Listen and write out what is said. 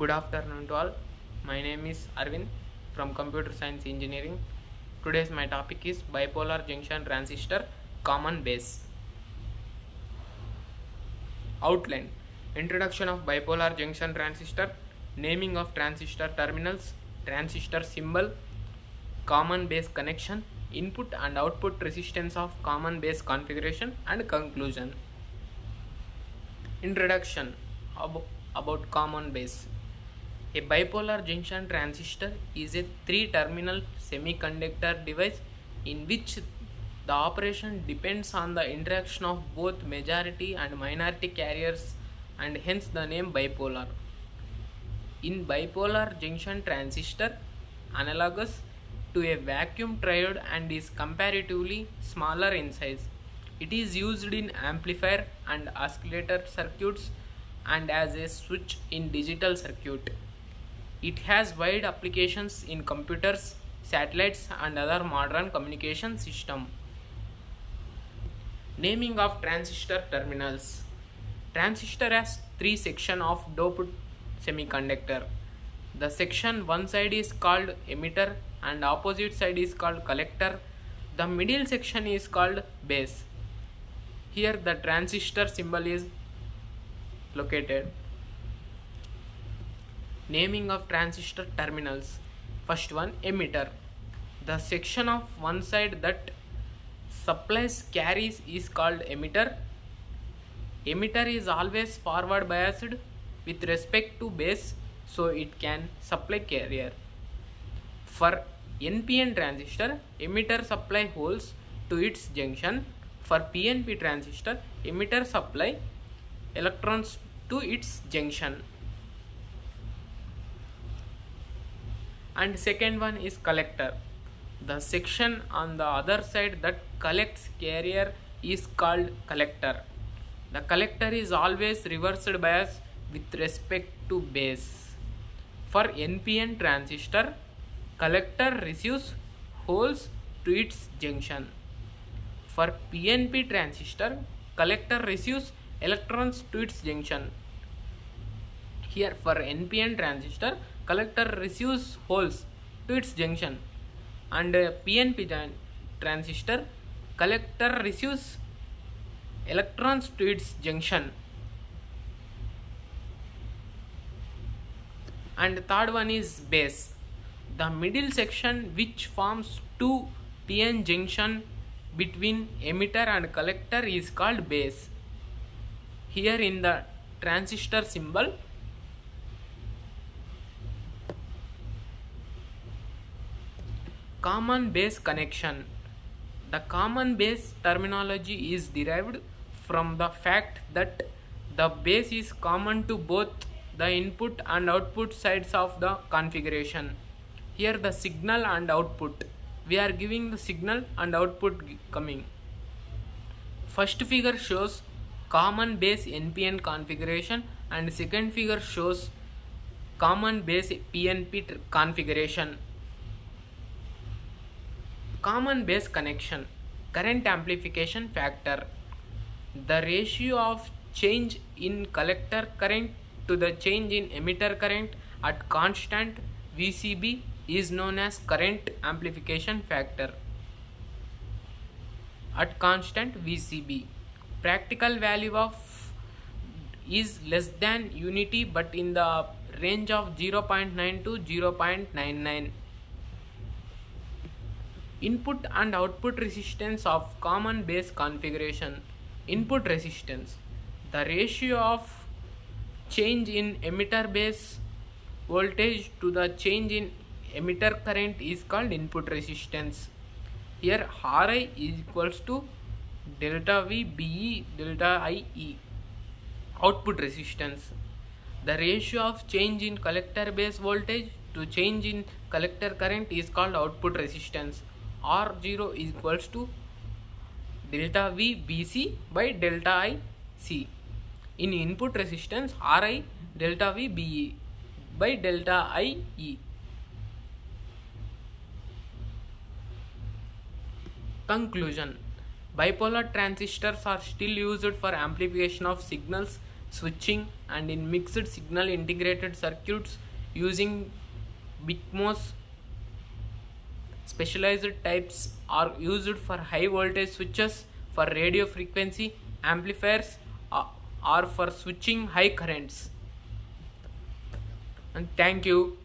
Good afternoon to all. My name is Arvind from Computer Science Engineering. Today's my topic is bipolar junction transistor common base. Outline: introduction of bipolar junction transistor, naming of transistor terminals, transistor symbol, common base connection, input and output resistance of common base configuration, and conclusion. Introduction about common base. A bipolar junction transistor is a three-terminal semiconductor device in which the operation depends on the interaction of both majority and minority carriers, and hence the name bipolar. In bipolar junction transistor, analogous to a vacuum triode and is comparatively smaller in size. It is used in amplifier and oscillator circuits and as a switch in digital circuit. It has wide applications in computers, satellites and other modern communication systems. Naming of transistor terminals. Transistor has three sections of doped semiconductor. The section one side is called emitter and opposite side is called collector. The middle section is called base. Here the transistor symbol is located. Naming of transistor terminals. First one, emitter. The section of one side that supplies carries is called emitter. Emitter is always forward biased with respect to base, so it can supply carrier. For NPN transistor, emitter supply holes to its junction. For PNP transistor, emitter supply electrons to its junction. And second one is collector. The section on the other side that collects carrier is called collector. The collector is always reversed bias with respect to base. For NPN transistor, collector receives holes to its junction. For PNP transistor, collector receives electrons to its junction. Here for NPN transistor, collector receives holes to its junction, and PNP transistor, collector receives electrons to its junction. And third one is base. The middle section which forms two PN junction between emitter and collector is called base. Here in the transistor symbol, common base connection. The common base terminology is derived from the fact that the base is common to both the input and output sides of the configuration. Here the signal and output. We are giving the signal and output coming. First figure shows common base NPN configuration and second figure shows common base PNP configuration. Common base connection. Current amplification factor. The ratio of change in collector current to the change in emitter current at constant VCB is known as current amplification factor. At constant VCB, practical value of is less than unity but in the range of 0.9 to 0.99. Input and output resistance of common base configuration. Input resistance. The ratio of change in emitter base voltage to the change in emitter current is called input resistance. Here Ri is equals to delta V BE delta IE. Output resistance. The ratio of change in collector base voltage to change in collector current is called output resistance. R0 is equals to delta V BC by delta IC. In input resistance, Ri delta V BE by delta IE. Conclusion. Bipolar transistors are still used for amplification of signals switching and in mixed signal integrated circuits using BitMOS. Specialized types are used for high voltage switches, for radio frequency amplifiers, or for switching high currents. And thank you.